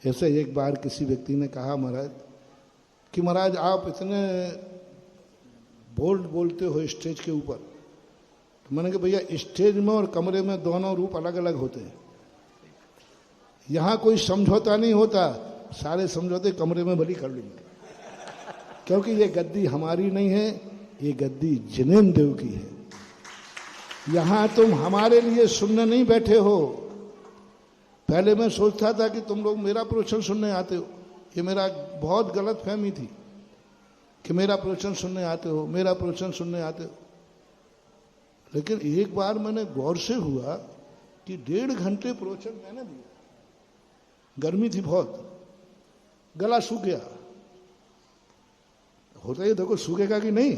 ऐसे एक बार किसी व्यक्ति ने कहा महाराज कि महाराज आप इतने बोल्ड बोलते हो स्टेज के ऊपर। तो मैंने कहा भैया स्टेज में और कमरे में दोनों रूप अलग अलग होते हैं। यहाँ कोई समझौता नहीं होता, सारे समझौते कमरे में भली कर लेंगे, क्योंकि ये गद्दी हमारी नहीं है, ये गद्दी जिनेंद्र देव की है। यहाँ तुम हमारे लिए सुनने नहीं बैठे हो। पहले मैं सोचता था कि तुम लोग मेरा प्रवचन सुनने आते हो, ये मेरा बहुत गलत फहमी थी कि मेरा प्रवचन सुनने आते हो, मेरा प्रवचन सुनने आते हो। लेकिन एक बार मैंने गौर से हुआ कि 1.5 घंटे प्रवचन मैंने दिया। गर्मी थी बहुत, गला सूख गया। होता ही देखो सूखेगा कि नहीं,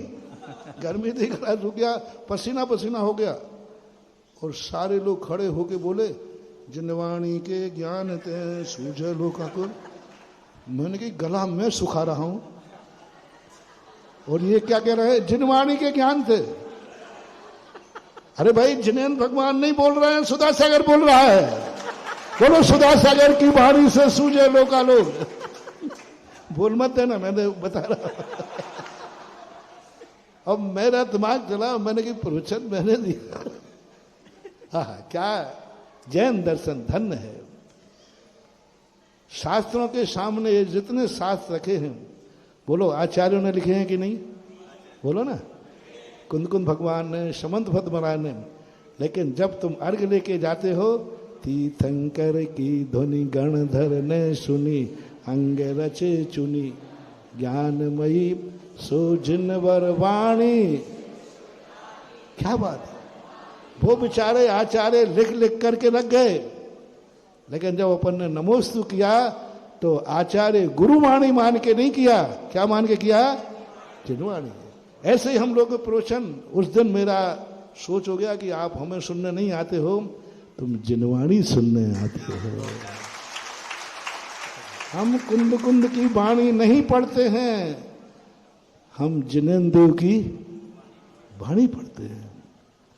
गर्मी थी, गला सूख गया, पसीना पसीना हो गया। और सारे लोग खड़े होके बोले जिनवाणी के ज्ञान ते सूझे लोकाकुल। मैंने कहा गला मैं सुखा रहा हूं और ये क्या कह रहे हैं, जिनवाणी के ज्ञान थे। अरे भाई जिनेंद्र भगवान नहीं बोल रहे हैं, सुधा सागर बोल रहा है। बोलो सुधा सागर की वाणी से सूझे लोकालोक। बोल मत देना, मैंने बता रहा। अब मेरा दिमाग चला, मैंने कि प्रवचन मैंने दिया। हाँ, क्या जैन दर्शन धन्य है। शास्त्रों के सामने ये जितने शास्त्र रखे हैं, बोलो आचार्यों ने लिखे हैं कि नहीं? बोलो ना, कुंद कुंद भगवान ने, समंत भद्र महाराज ने। लेकिन जब तुम अर्घ लेके जाते हो, तीर्थंकर की ध्वनि गणधर ने सुनी, अंग रचे चुनी, ज्ञानमयी सो जिनवर वाणी। क्या बात है। वो बेचारे आचार्य लिख लिख करके रख गए, लेकिन जब अपन ने नमोस्तु किया तो आचार्य गुरुवाणी मान के नहीं किया। क्या मान के किया? जिनवाणी। ऐसे ही हम लोग के प्रवचन, उस दिन मेरा सोच हो गया कि आप हमें सुनने नहीं आते हो, तुम जिनवाणी सुनने आते हो। हम कुंद कुंद की वाणी नहीं पढ़ते हैं, हम जिनेंद्र देव की वाणी पढ़ते हैं।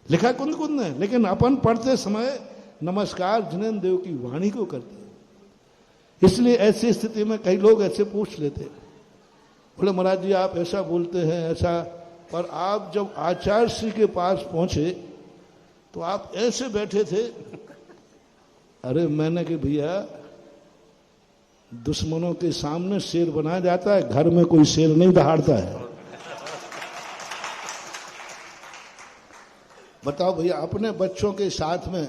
लिखा कुंद कुंद ने, लेकिन अपन पढ़ते समय नमस्कार जिनेंद्र देव की वाणी को करते हैं। इसलिए ऐसी स्थिति में कई लोग ऐसे पूछ लेते, बोले महाराज जी आप ऐसा बोलते हैं ऐसा, पर आप जब आचार्य श्री के पास पहुंचे तो आप ऐसे बैठे थे। अरे मैंने कि भैया दुश्मनों के सामने शेर बनाया जाता है, घर में कोई शेर नहीं दहाड़ता है। बताओ भैया, अपने बच्चों के साथ में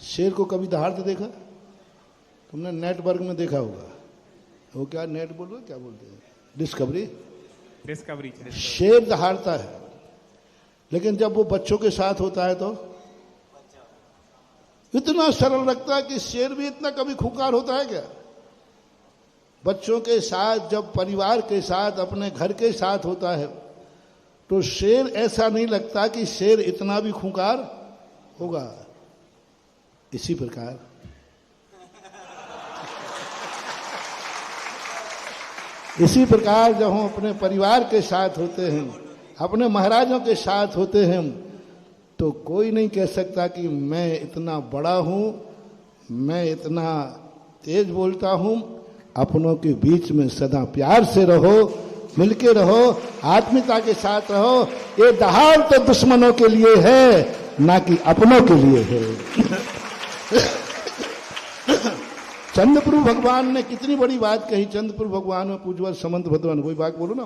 शेर को कभी दहाड़ते देखा? तुमने नेटवर्क में देखा होगा, वो क्या नेट बोल रहे, क्या बोलते हैं, डिस्कवरी। शेर दहाड़ता है, लेकिन जब वो बच्चों के साथ होता है तो इतना सरल लगता है कि शेर भी इतना कभी खूंखार होता है क्या? बच्चों के साथ, जब परिवार के साथ, अपने घर के साथ होता है तो शेर ऐसा नहीं लगता कि शेर इतना भी खूंखार होगा। इसी प्रकार जब हम अपने परिवार के साथ होते हैं, अपने महाराजों के साथ होते हैं, तो कोई नहीं कह सकता कि मैं इतना बड़ा हूं, मैं इतना तेज बोलता हूं। अपनों के बीच में सदा प्यार से रहो, मिलके रहो, आत्मीयता के साथ रहो। ये दहाड़ तो दुश्मनों के लिए है, ना कि अपनों के लिए है। चंद्रप्रभु भगवान ने कितनी बड़ी बात कही। चंद्रप्रभु भगवान में पूजवर समंत भगवान, कोई बात बोलो ना,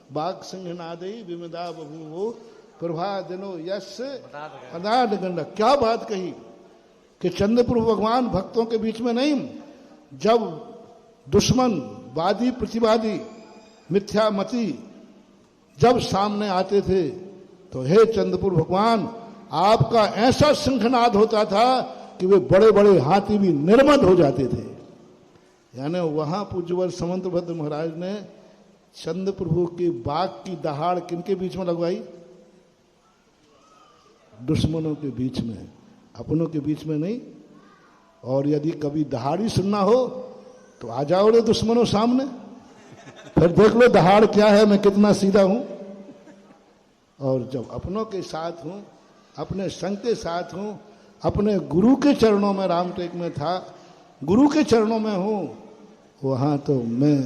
बाघ सिंह नादई विमदा बभूवो प्रभा दिनो यश अनाद गंड। क्या बात कही कि चंद्रप्रभु भगवान भक्तों के बीच में नहीं, जब दुश्मन, वादी प्रतिवादी, मिथ्यामती जब सामने आते थे तो हे चंद्रप्रभु भगवान, आपका ऐसा सिंहनाद होता था कि वे बड़े बड़े हाथी भी निर्मद हो जाते थे। यानी वहां पूज्यवर समंत भद्र महाराज ने चंद्रप्रभु की बाघ की दहाड़ किनके बीच में लगवाई? दुश्मनों के बीच में, अपनों के बीच में नहीं। और यदि कभी दहाड़ी सुनना हो तो आ जाओ रे दुश्मनों सामने, फिर देख लो दहाड़ क्या है, मैं कितना सीधा हूं। और जब अपनों के साथ हूं, अपने संग के साथ हूं, अपने गुरु के चरणों में, रामटेक में था, गुरु के चरणों में हूं, वहाँ तो मैं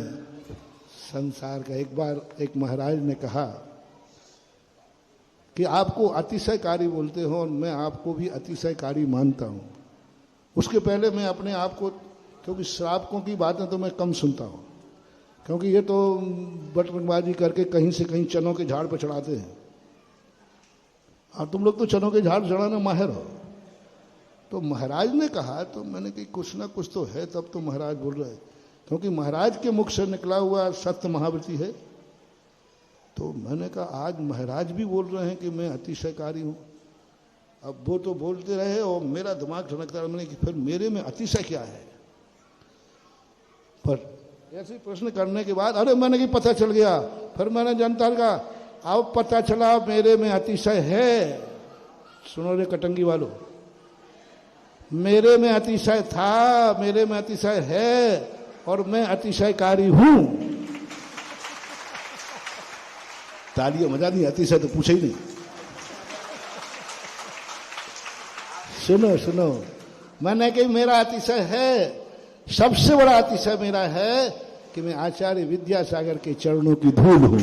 संसार का, एक बार एक महाराज ने कहा कि आपको अतिशयकारी बोलते हो और मैं आपको भी अतिशयकारी मानता हूँ। उसके पहले मैं अपने आप को, क्योंकि श्रावकों की बातें तो मैं कम सुनता हूँ, क्योंकि ये तो बटरबाजी करके कहीं से कहीं चनों के झाड़ पर चढ़ाते हैं, और तुम लोग तो चनों के झाड़ चढ़ाना माहिर हो। तो महाराज ने कहा, तो मैंने कहा कुछ ना कुछ तो है, तब तो महाराज बोल रहे हैं, क्योंकि महाराज के मुख से निकला हुआ सत्य महाव्रती है। तो मैंने कहा आज महाराज भी बोल रहे हैं कि मैं अतिशयकारी हूँ। अब वो तो बोलते रहे और मेरा दिमाग ठनकता रहा, मैंने कि फिर मेरे में अतिशय क्या है। पर ऐसे प्रश्न करने के बाद अरे मैंने कि पता चल गया। फिर मैंने जनता का अब पता चला मेरे में अतिशय है। सुनो रे कटंगी वालों, मेरे में अतिशय था, मेरे में अतिशय है और मैं अतिशयकारी हूं। तालियां मजा नहीं, अतिशय तो पूछे ही नहीं। सुनो सुनो, मैंने कही मेरा अतिशय है, सबसे बड़ा अतिशय मेरा है कि मैं आचार्य विद्यासागर के चरणों की धूल हूं।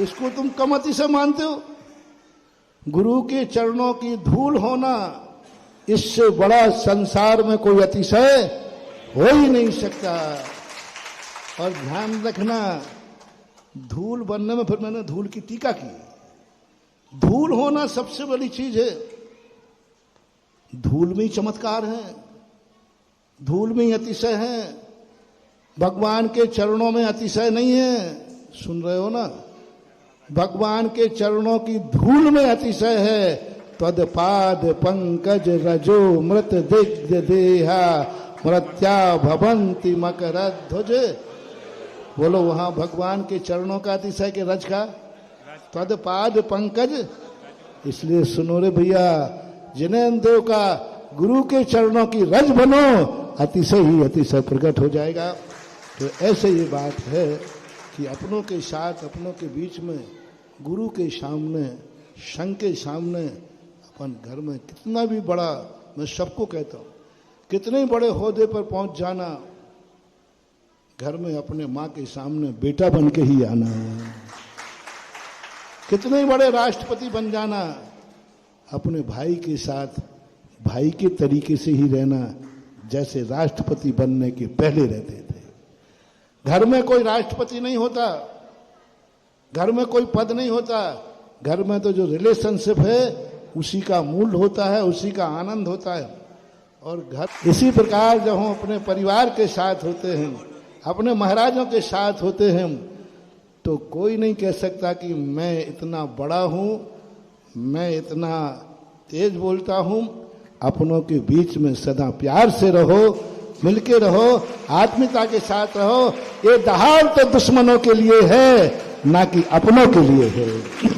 इसको तुम कम अतिशय मानते हो? गुरु के चरणों की धूल होना, इससे बड़ा संसार में कोई अतिशय हो ही नहीं सकता। और ध्यान रखना, धूल बनने में फिर मैंने धूल की टीका की। धूल होना सबसे बड़ी चीज है। धूल में ही चमत्कार है, धूल में ही अतिशय है। भगवान के चरणों में अतिशय नहीं है। सुन रहे हो ना? भगवान के चरणों की धूल में अतिशय है। तद पाद पंकज रजो मृत दिग्ध देहा मृत्या भवंती मकर ध्वज। बोलो वहां भगवान के चरणों का अतिशय के रज का? तद पाद पंकज। इसलिए सुनो रे भैया, जिनेन्द्र देव का गुरु के चरणों की रज बनो, अतिशय ही अतिशय प्रकट हो जाएगा। तो ऐसे ये बात है कि अपनों के साथ, अपनों के बीच में, गुरु के सामने, संघ के सामने, अपन घर में कितना भी बड़ा, मैं सबको कहता हूँ, कितने बड़े ओहदे पर पहुंच जाना, घर में अपने माँ के सामने बेटा बन के ही आना। कितने बड़े राष्ट्रपति बन जाना, अपने भाई के साथ भाई के तरीके से ही रहना, जैसे राष्ट्रपति बनने के पहले रहते थे। घर में कोई राष्ट्रपति नहीं होता, घर में कोई पद नहीं होता। घर में तो जो रिलेशनशिप है उसी का मूल होता है, उसी का आनंद होता है। और घर इसी प्रकार जब हम अपने परिवार के साथ होते हैं, अपने महाराजों के साथ होते हैं, तो कोई नहीं कह सकता कि मैं इतना बड़ा हूं, मैं इतना तेज बोलता हूं। अपनों के बीच में सदा प्यार से रहो, मिलके रहो, आत्मीयता के साथ रहो। ये दहाड़ तो दुश्मनों के लिए है, ना कि अपनों के लिए है।